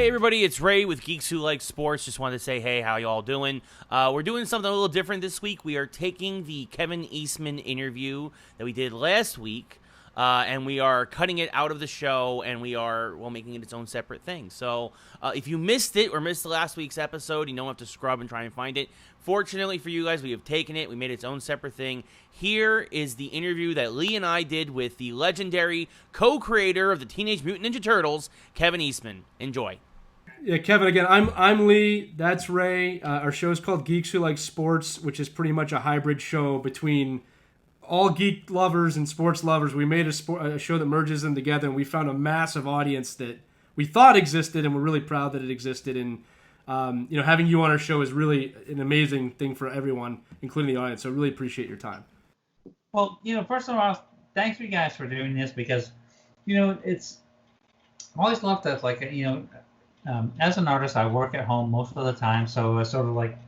Hey everybody, it's Ray with Geeks Who Like Sports. Just wanted to say, hey, how y'all doing? We're doing something a little different this week. We are taking the Kevin Eastman interview that we did last week, and we are cutting it out of the show, and we are, well, making it its own separate thing. So if you missed it or missed last week's episode, you don't have to scrub and try and find it. Fortunately for you guys, we have taken it. We made its own separate thing. Here is the interview that Lee and I did with the legendary co-creator of the Teenage Mutant Ninja Turtles, Kevin Eastman. Enjoy. Yeah, Kevin, again, I'm Lee. That's Ray. Our show is called Geeks Who Like Sports, which is pretty much a hybrid show between all geek lovers and sports lovers. We made a show that merges them together, and we found a massive audience that we thought existed, and we're really proud that it existed. And having you on our show is really an amazing thing for everyone, including the audience. So I really appreciate your time. Well, first of all, thanks you guys for doing this because, it's I always loved that, as an artist, I work at home most of the time, so it's sort of like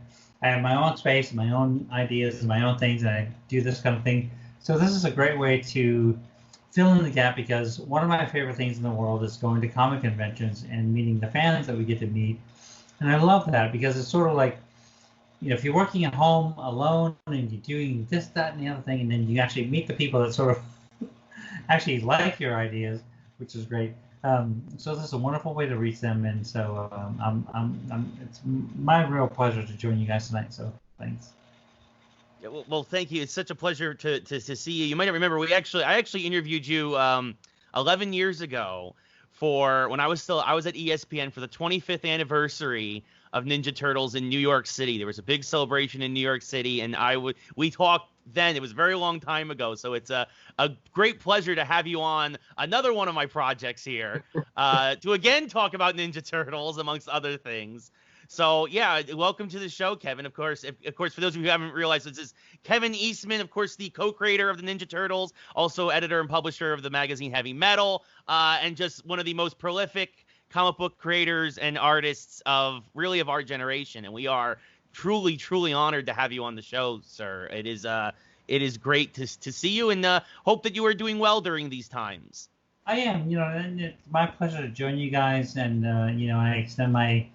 I have my own space, my own ideas, and my own things, and I do this kind of thing. So this is a great way to fill in the gap because one of my favorite things in the world is going to comic conventions and meeting the fans that we get to meet. And I love that because it's sort of like, if you're working at home alone and you're doing this, that, and the other thing, and then you actually meet the people that sort of actually like your ideas, which is great. So this is a wonderful way to reach them, and so it's my real pleasure to join you guys tonight. So thanks. Yeah, well, thank you. It's such a pleasure to see you. You might not remember I actually interviewed you 11 years ago for when I was at ESPN for the 25th anniversary of Ninja Turtles in New York City. There was a big celebration in New York City, and we talked then. It was a very long time ago, so it's a great pleasure to have you on another one of my projects here to again talk about Ninja Turtles amongst other things. So yeah, welcome to the show, Kevin. Of course, for those of you who haven't realized, this is Kevin Eastman, of course, the co-creator of the Ninja Turtles, also editor and publisher of the magazine Heavy Metal, and just one of the most prolific comic book creators and artists of our generation. And we are truly, truly honored to have you on the show, sir. It is great to see you, and hope that you are doing well during these times. I am, and it's my pleasure to join you guys, and I extend my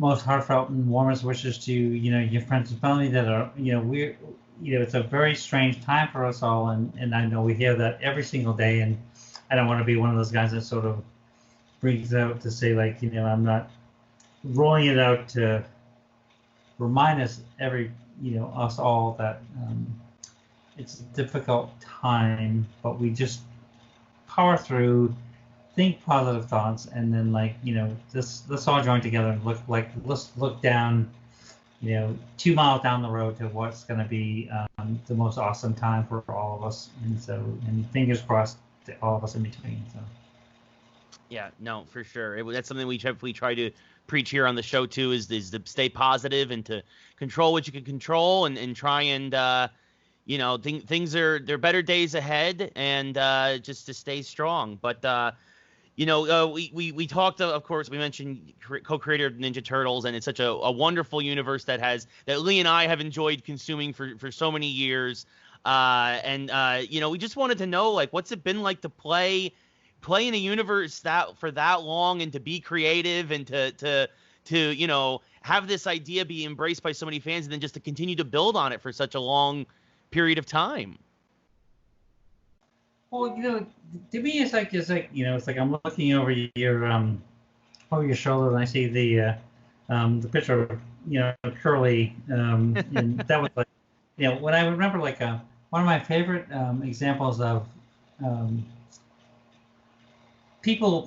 most heartfelt and warmest wishes to your friends and family that are it's a very strange time for us all, and I know we hear that every single day, and I don't want to be one of those guys that sort of brings it out to say I'm not rolling it out to remind us us all that it's a difficult time, but we just power through, think positive thoughts, and then let's all join together and let's look down 2 miles down the road to what's going to be the most awesome time for all of us, and fingers crossed to all of us in between. So yeah, no, for sure. That's something we try to preach here on the show too, is to stay positive and to control what you can control, and try and things are better days ahead, and just to stay strong. But we talked, of course, we mentioned co-creator of Ninja Turtles, and it's such a wonderful universe that Lee and I have enjoyed consuming for so many years. We just wanted to know, what's it been like to play in a universe for that long, and to be creative, and to have this idea be embraced by so many fans, and then just to continue to build on it for such a long period of time. Well, to me, it's like I'm looking over your shoulder, and I see the picture of Curly, and that was when I remember one of my favorite examples of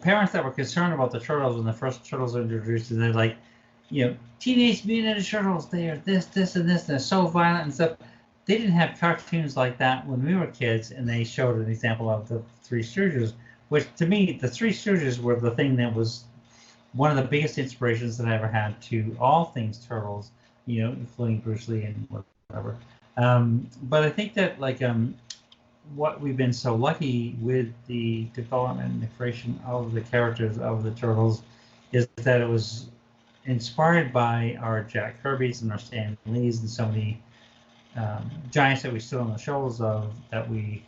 parents that were concerned about the Turtles when the first Turtles were introduced, and they're like, Teenage Mutant Ninja Turtles, they are this, and this, and they're so violent and stuff. They didn't have cartoons like that when we were kids, and they showed an example of the Three Stooges, which to me, the Three Stooges were the thing that was one of the biggest inspirations that I ever had to all things Turtles, including Bruce Lee and whatever. But I think that what we've been so lucky with the development and the creation of the characters of the Turtles is that it was inspired by our Jack Kirby's and our Stan Lee's and so many giants that we stood on the shoulders of, that we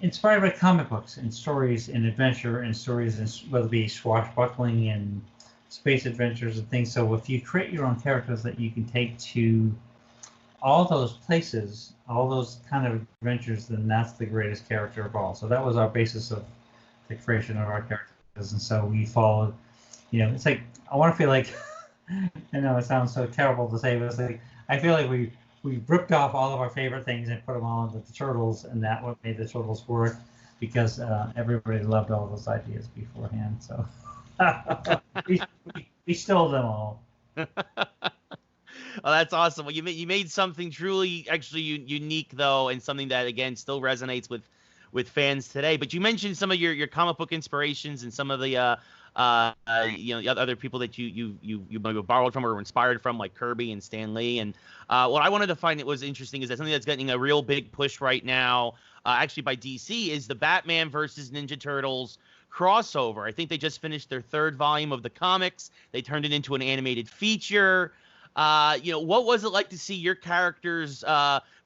inspired by comic books and stories and adventure and stories, and whether it be swashbuckling and space adventures and things. So if you create your own characters that you can take to all those places, all those kind of adventures, then that's the greatest character of all. So that was our basis of the creation of our characters. And so we followed, it's like, I want to feel like, I know it sounds so terrible to say, but it's like, I feel like we ripped off all of our favorite things and put them all into the Turtles, and that what made the Turtles work, because everybody loved all those ideas beforehand. So we stole them all. Oh, that's awesome. Well, you made something truly, actually unique though, and something that again still resonates with fans today. But you mentioned some of your comic book inspirations and some of the the other people that you borrowed from or were inspired from, like Kirby and Stan Lee. And what I wanted to find that was interesting is that something that's getting a real big push right now, actually by DC, is the Batman versus Ninja Turtles crossover. I think they just finished their 3rd volume of the comics. They turned it into an animated feature. What was it like to see your characters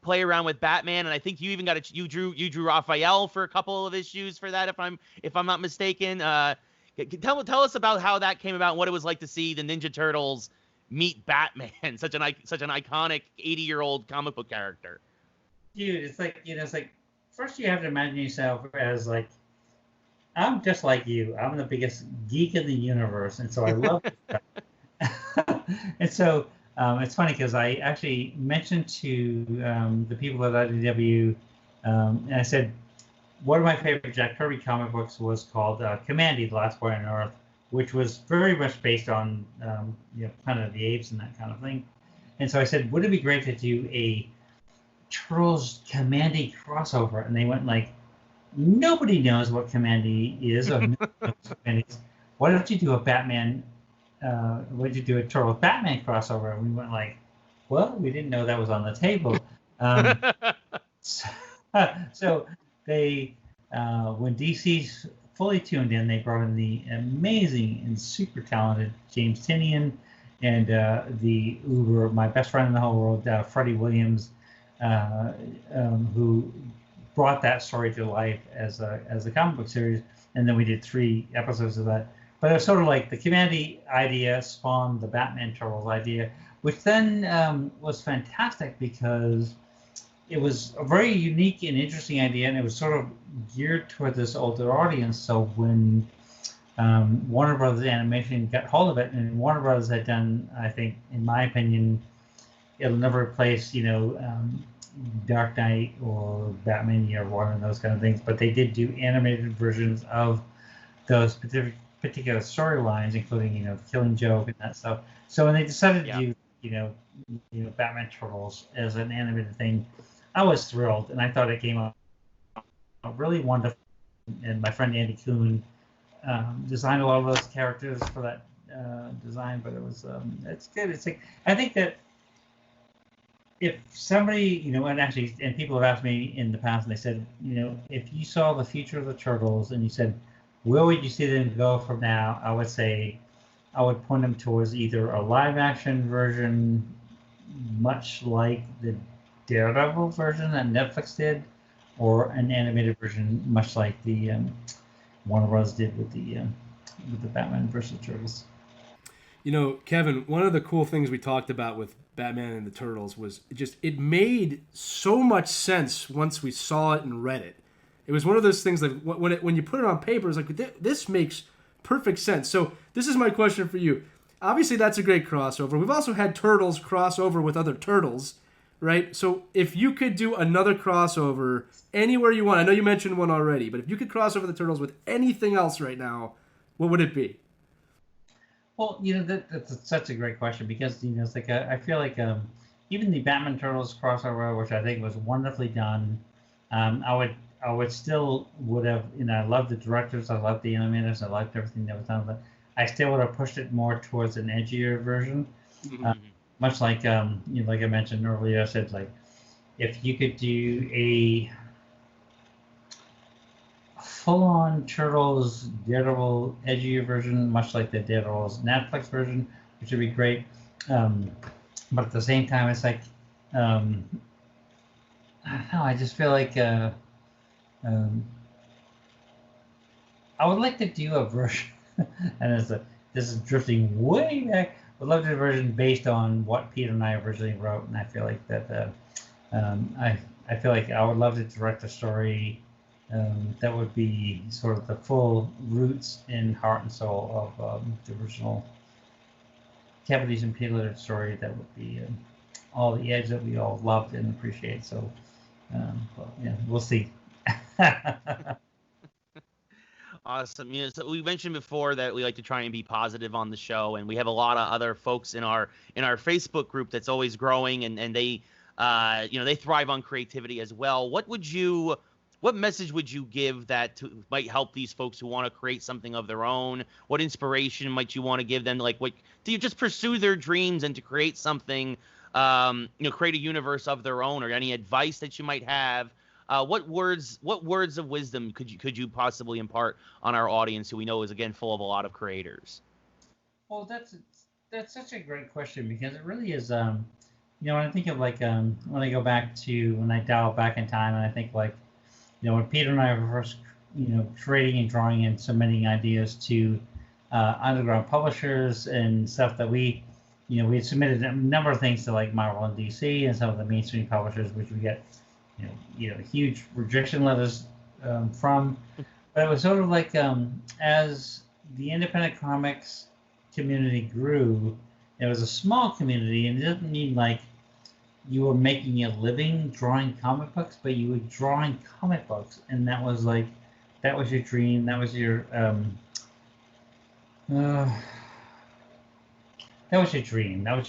play around with Batman? And I think you even you drew Raphael for a couple of issues for that, if I'm not mistaken. Tell us about how that came about and what it was like to see the Ninja Turtles meet Batman, such an iconic 80-year-old comic book character. Dude, it's like first you have to imagine yourself as like, I'm just like you. I'm the biggest geek in the universe, and so I love this stuff. And so it's funny because I actually mentioned to the people at IDW, and I said, one of my favorite Jack Kirby comic books was called Commandy, The Last Boy on Earth, which was very much based on Planet of the Apes and that kind of thing. And so I said, would it be great to do a Turtles Commandy crossover? And they went like, nobody knows what Commandy is. Or why don't you do a Batman? Why don't you do a Turtles Batman crossover? And we went like, well, we didn't know that was on the table. So they, when DC's fully tuned in, they brought in the amazing and super talented James Tynion and my best friend in the whole world, Freddie Williams, who brought that story to life as a comic book series. And then we did 3 episodes of that. But it was sort of like the Commandy idea spawned the Batman Turtles idea, which then was fantastic because it was a very unique and interesting idea, and it was sort of geared toward this older audience. So when Warner Brothers Animation got hold of it, and Warner Brothers had done, I think, in my opinion, it'll never replace, Dark Knight or Batman Year One and those kind of things, but they did do animated versions of those particular storylines, including, the Killing Joke and that stuff. So when they decided to do, Batman Turtles as an animated thing, I was thrilled, and I thought it came out really wonderful. And my friend Andy Kuhn designed a lot of those characters for that design, but it was it's good. It's like, I think that if somebody, and people have asked me in the past, and they said, if you saw the future of the Turtles and you said, where would you see them go from now? I would say I would point them towards either a live action version, much like the Daredevil version that Netflix did, or an animated version, much like the Warner Bros. Did with the Batman versus Turtles. Kevin, one of the cool things we talked about with Batman and the Turtles was it made so much sense once we saw it and read it. It was one of those things that when you put it on paper, it's like, this makes perfect sense. So this is my question for you. Obviously, that's a great crossover. We've also had Turtles cross over with other Turtles, right? So if you could do another crossover anywhere you want, I know you mentioned one already, but if you could cross over the Turtles with anything else right now, what would it be? Well, that's such a great question because, it's like I feel like even the Batman Turtles crossover, which I think was wonderfully done, I would still would have, I love the directors, I love the animators, I liked everything that was done, but I still would have pushed it more towards an edgier version. Mm-hmm. Much like, like I mentioned earlier, I said, like, if you could do a full-on Turtles Daredevil edgier version, much like the Daredevil's Netflix version, which would be great. But at the same time, it's like, I don't know, I just feel like Um, I would like to do a version, and this is drifting way back. Would love to do a version based on what Peter and I originally wrote, and I feel like that I feel like I would love to direct a story that would be sort of the full roots and heart and soul of the original Kevin Eastman Peter story. That would be all the edge that we all loved and appreciate. So, well, yeah, we'll see. Awesome. So we mentioned before that we like to try and be positive on the show, and we have a lot of other folks in our Facebook group that's always growing, and they they thrive on creativity as well. What message would you give that might help these folks who want to create something of their own? What inspiration might you want to give them? Like, what do you just pursue their dreams and to create something, create a universe of their own, or any advice that you might have? What words of wisdom could you possibly impart on our audience, who we know is again full of a lot of creators? Well, that's such a great question because it really is. When I think of like when I go back to when I dial back in time and I think like, when Peter and I were first, creating and drawing and submitting ideas to underground publishers and stuff that we had submitted a number of things to like Marvel and DC and some of the mainstream publishers, which we get huge rejection letters from. But it was sort of like as the independent comics community grew, it was a small community, and it doesn't mean like you were making a living drawing comic books, but you were drawing comic books, and that was your dream, that was your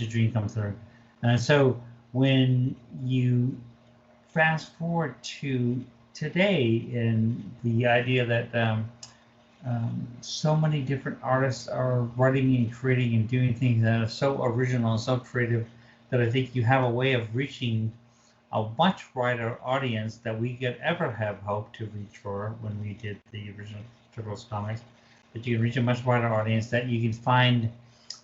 dream come through. And so when you fast forward to today and the idea that so many different artists are writing and creating and doing things that are so original and so creative, that I think you have a way of reaching a much wider audience that we could ever have hoped to reach for when we did the original Turtles comics. That you can reach a much wider audience, that you can find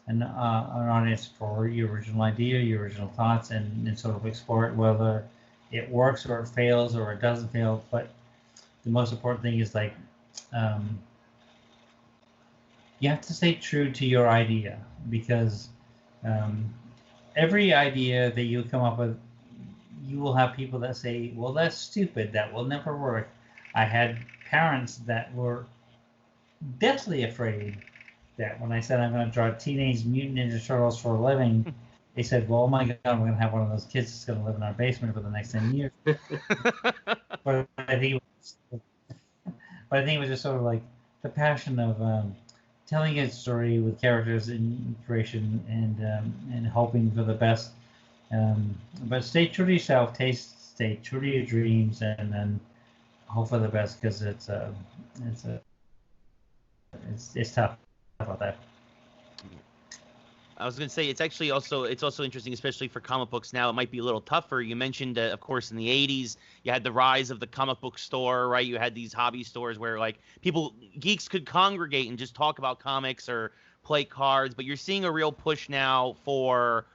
an audience for your original idea, your original thoughts, and sort of explore it, whether it works or it fails or it doesn't fail. But the most important thing is like you have to stay true to your idea, because every idea that you come up with, you will have people that say, well, that's stupid, that will never work. I had parents that were deathly afraid that when I said I'm going to draw Teenage Mutant Ninja Turtles for a living, they said, well, oh my God, we're going to have one of those kids that's going to live in our basement for the next 10 years. But I think it was just sort of like the passion of telling a story with characters in creation and hoping for the best. But stay true to yourself, stay true to your dreams, and then hope for the best, because it's tough about that. I was going to say it's also interesting, especially for comic books now. It might be a little tougher. You mentioned, of course, in the 80s, you had the rise of the comic book store, right? You had these hobby stores where like geeks could congregate and just talk about comics or play cards. But you're seeing a real push now for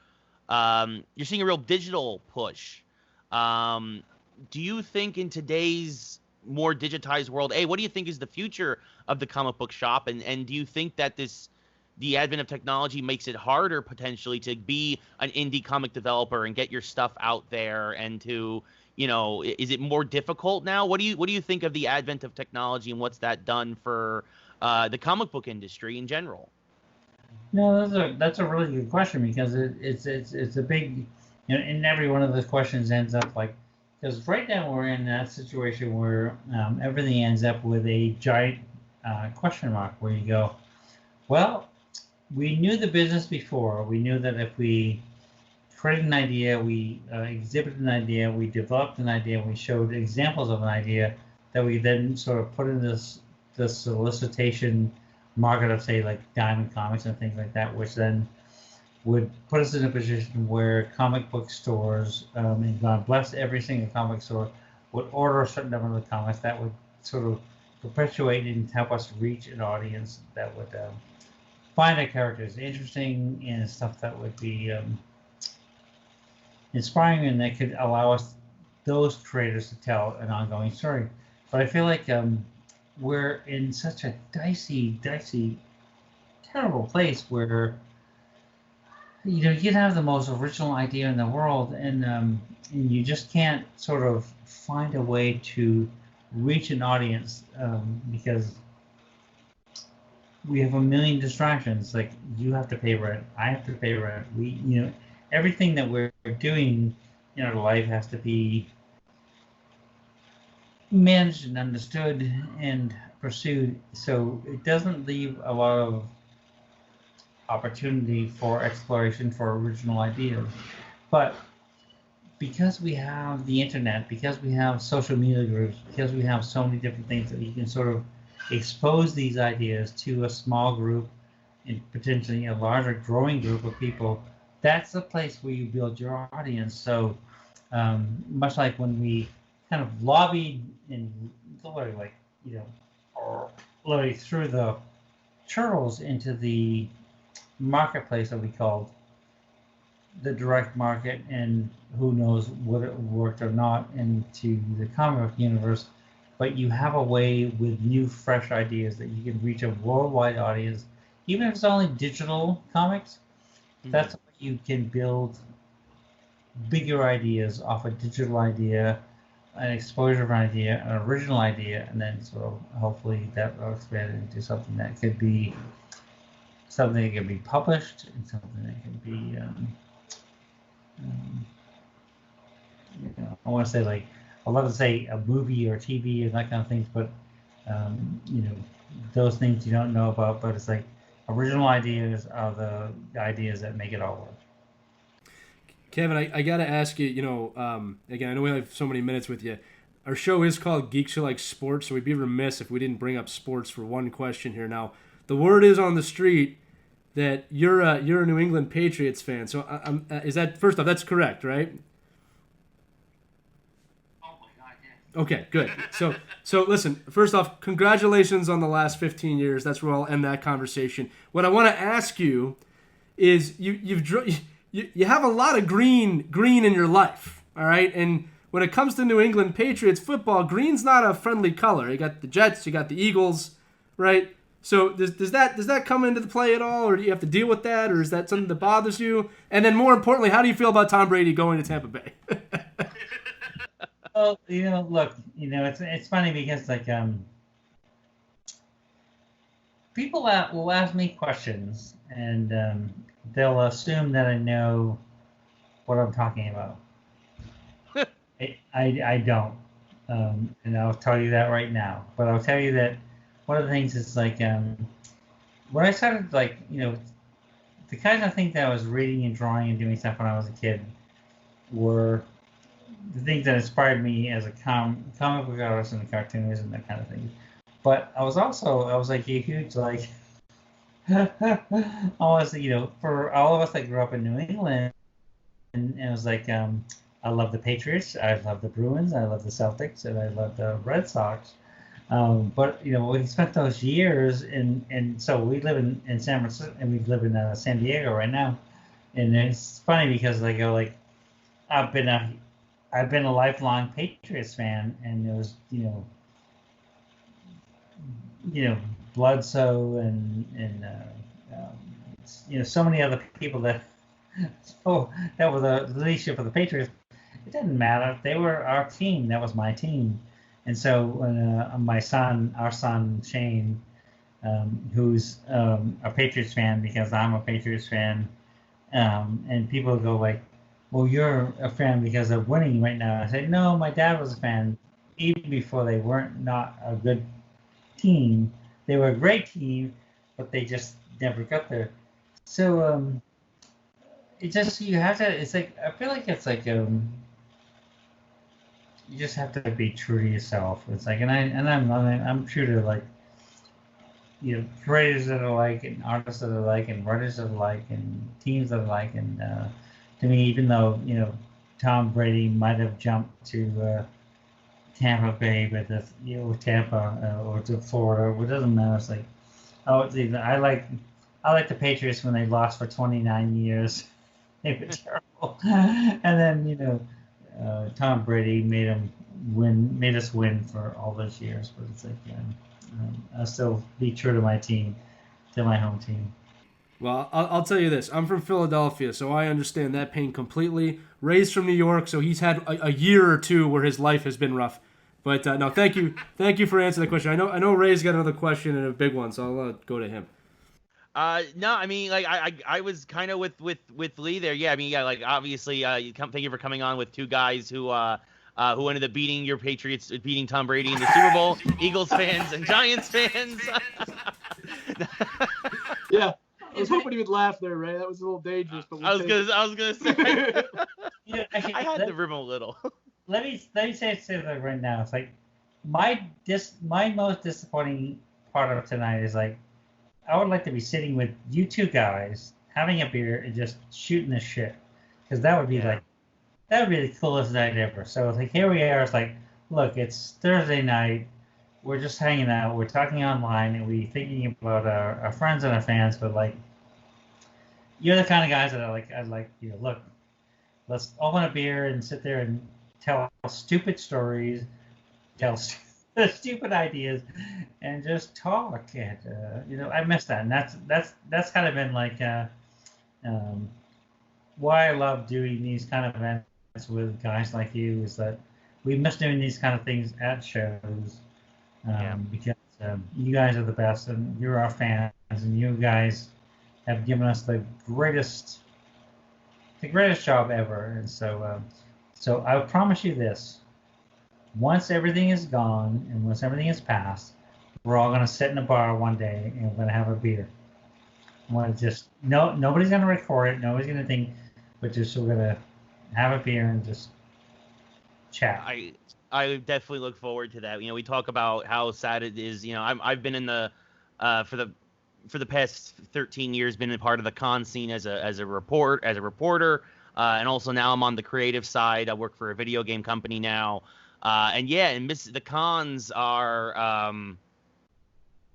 you're seeing a real digital push. Do you think in today's more digitized world, what do you think is the future of the comic book shop? And do you think that the advent of technology makes it harder potentially to be an indie comic developer and get your stuff out there, and to, is it more difficult now? What do you think of the advent of technology, and what's that done for the comic book industry in general? No, that's a really good question, because it's a big, and every one of those questions ends up like, because right now we're in that situation where everything ends up with a giant question mark, where you go, well, we knew the business before. We knew that if we created an idea, we exhibited an idea, we developed an idea, we showed examples of an idea, that we then sort of put in this solicitation market of, say, like Diamond Comics and things like that, which then would put us in a position where comic book stores, and God bless every single comic store, would order a certain number of comics that would sort of perpetuate and help us reach an audience that would find the characters interesting and stuff that would be inspiring, and that could allow those creators to tell an ongoing story. but I feel like we're in such a dicey, terrible place where you can have the most original idea in the world, and you just can't sort of find a way to reach an audience because we have a million distractions. Like you have to pay rent, I have to pay rent. Everything that we're doing in our life has to be managed and understood and pursued. So it doesn't leave a lot of opportunity for exploration for original ideas. But because we have the internet, because we have social media groups, because we have so many different things that you can sort of expose these ideas to a small group and potentially a larger growing group of people, that's the place where you build your audience. So much like when we kind of lobbied and literally or literally threw the churros into the marketplace that we called the direct market, and who knows whether it worked or not into the comic book universe, but you have a way with new fresh ideas that you can reach a worldwide audience, even if it's only digital comics. That's how you can build bigger ideas off a digital idea, an exposure of an idea, an original idea, and then sort of hopefully that will expand into something that could be published and something that can be I want to say I love to say a movie or TV and that kind of things, but those things you don't know about, but it's like original ideas are the ideas that make it all work. Kevin, I got to ask you, again, I know we have so many minutes with you. Our show is called Geeks Who Like Sports, so we'd be remiss if we didn't bring up sports for one question here. Now, the word is on the street that you're a New England Patriots fan. So is that, first off, that's correct, right? Oh my God, yeah. Okay, good. So listen, first off, congratulations on the last 15 years. That's where I'll end that conversation. What I want to ask you is you have a lot of green in your life, all right? And when it comes to New England Patriots football, green's not a friendly color. You got the Jets, you got the Eagles, right? So does that come into the play at all, or do you have to deal with that, or is that something that bothers you? And then more importantly, how do you feel about Tom Brady going to Tampa Bay? Well, look, it's funny because people will ask me questions and they'll assume that I know what I'm talking about. I don't, and I'll tell you that right now. But I'll tell you that one of the things is when I started the kinds of things that I was reading and drawing and doing stuff when I was a kid were the things that inspired me as a comic book artist and a cartoonist and that kind of thing. But I was like a huge for all of us that grew up in New England, and it was like I love the Patriots, I love the Bruins, I love the Celtics, and I love the Red Sox. But we spent those years, and so we live in San Francisco, and we live in San Diego right now. And it's funny because I've been a lifelong Patriots fan, and it was Bledsoe and so many other people that were the leadership of the Patriots. It didn't matter. They were our team. That was my team. And so when our son Shane, who's a Patriots fan because I'm a Patriots fan, and people go well, you're a fan because they're winning right now. I say, no, my dad was a fan even before they weren't not a good team. They were a great team, but they just never got there. So it just you have to. It's I feel like it's you just have to be true to yourself. It's I'm true to creators that are and artists that are and writers that are and teams that are and to me, even though Tom Brady might have jumped to Tampa Bay, but Tampa or to Florida, it doesn't matter. It's I like the Patriots when they lost for 29 years. They were terrible, and then Tom Brady made them made us win for all those years. But it's like, I'll still be true to my team, to my home team. Well, I'll tell you this. I'm from Philadelphia, so I understand that pain completely. Ray's from New York, so he's had a year or two where his life has been rough. But no, thank you for answering the question. I know Ray's got another question and a big one, so I'll go to him. No, I mean, like I was kind of with Lee there. Yeah, I mean, yeah, like obviously, thank you for coming on with two guys who ended up beating your Patriots, beating Tom Brady in the Super Bowl, Eagles fans and Giants fans. Yeah. I was hoping he would laugh there, Ray. That was a little dangerous, but I was gonna say. Actually, I had to rib him a little. Let me say something right now. It's like my most disappointing part of tonight is like I would like to be sitting with you two guys having a beer and just shooting the shit, because that would be the coolest night ever. So it's like here we are. It's like, look, it's Thursday night. We're just hanging out. We're talking online, and we're thinking about our friends and our fans. But like, you're the kind of guys that I'd like look, let's open a beer and sit there and tell stupid stories, tell stupid ideas, and just talk. And I miss that, and that's kind of been like why I love doing these kind of events with guys like you, is that we miss doing these kind of things at shows. Because you guys are the best, and you're our fans, and you guys have given us the greatest job ever. And so I promise you this: once everything is gone and once everything is past, we're all gonna sit in a bar one day and we're gonna have a beer. Nobody's gonna record it, nobody's gonna think, but just we're gonna have a beer and just chat. I definitely look forward to that. We talk about how sad it is. I've been in the for the past 13 years been a part of the con scene as a reporter, and also now I'm on the creative side. I work for a video game company now, and the cons are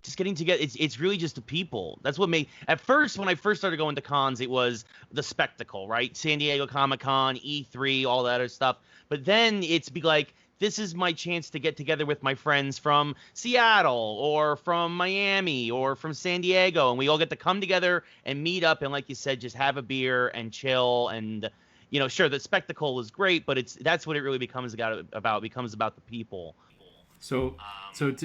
just getting together. It's really just the people. That's what made. At first, when I first started going to cons, it was the spectacle, right? San Diego Comic-Con, E3, all that other stuff. But then it's be like, this is my chance to get together with my friends from Seattle or from Miami or from San Diego, and we all get to come together and meet up and, like you said, just have a beer and chill. And sure, the spectacle is great, but that's what it really becomes about. It becomes about the people. So to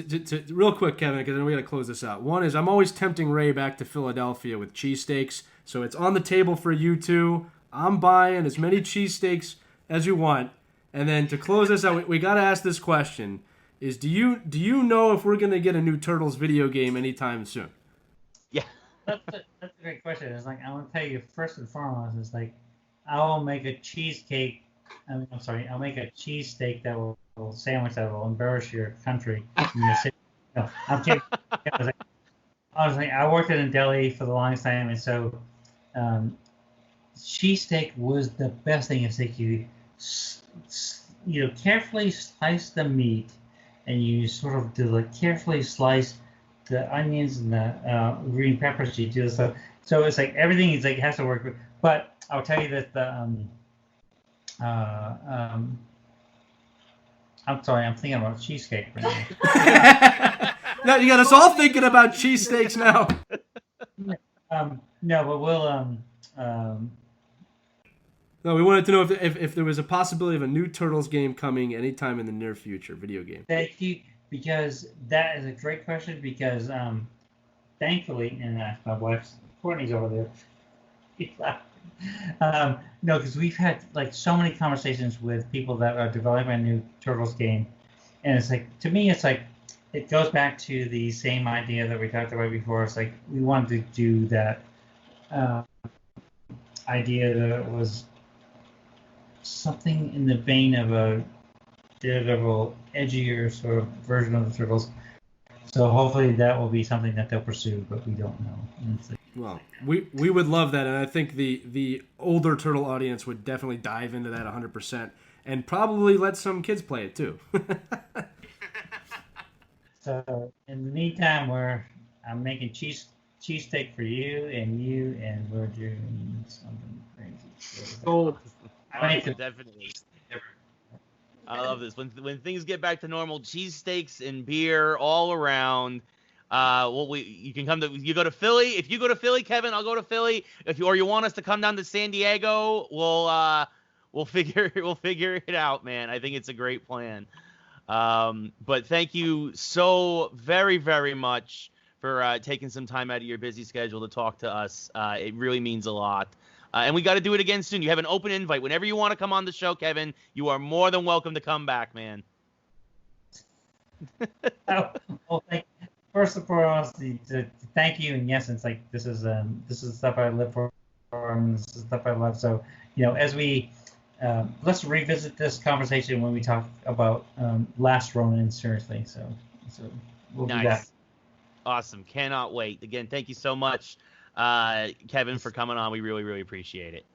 real quick, Kevin, because we got to close this out. One is I'm always tempting Ray back to Philadelphia with cheesesteaks, so it's on the table for you two. I'm buying as many cheesesteaks as you want. And then to close this out, we got to ask this question: is do you know if we're gonna get a new Turtles video game anytime soon? Yeah, that's a great question. It's like I want to tell you first and foremost. It's like I will make a cheesecake. I'll make a cheesesteak that will sandwich that will embarrass your country in your city. No, I'm kidding. I worked in Delhi for the longest time, and so cheesesteak was the best thing. It's like you carefully slice the meat, and you sort of do carefully slice the onions and the green peppers. You do this stuff, so it's like everything is like has to work. But I'll tell you that I'm sorry, I'm thinking about cheesecake right now. No, you got us all thinking about cheesesteaks now. No, but we'll No, we wanted to know if there was a possibility of a new Turtles game coming anytime in the near future, video game. Thank you, because that is a great question. Because thankfully, and my wife Courtney's over there. No, because we've had so many conversations with people that are developing a new Turtles game, and it's like, to me, it's like it goes back to the same idea that we talked about before. It's like we wanted to do that idea that was something in the vein of a Daredevil, edgier sort of version of the Turtles. So hopefully that will be something that they'll pursue, but we don't know. Well, we would love that, and I think the older Turtle audience would definitely dive into that 100%, and probably let some kids play it too. So in the meantime, I'm making cheesesteak for you, and we're doing something crazy. Oh, I make definitely. I love this. When things get back to normal, cheesesteaks and beer all around. You can come to, you go to Philly. If you go to Philly, Kevin, I'll go to Philly. Or you want us to come down to San Diego, we'll figure it out, man. I think it's a great plan. But thank you so very, very much for taking some time out of your busy schedule to talk to us. It really means a lot. And we got to do it again soon. You have an open invite. Whenever you want to come on the show, Kevin, you are more than welcome to come back, man. First and foremost, thank you. And yes, it's like this is stuff I live for, and this is stuff I love. So, as we let's revisit this conversation when we talk about Last Ronin seriously. So we'll do that. Awesome. Cannot wait. Again, thank you so much, Kevin, for coming on. We really, really appreciate it.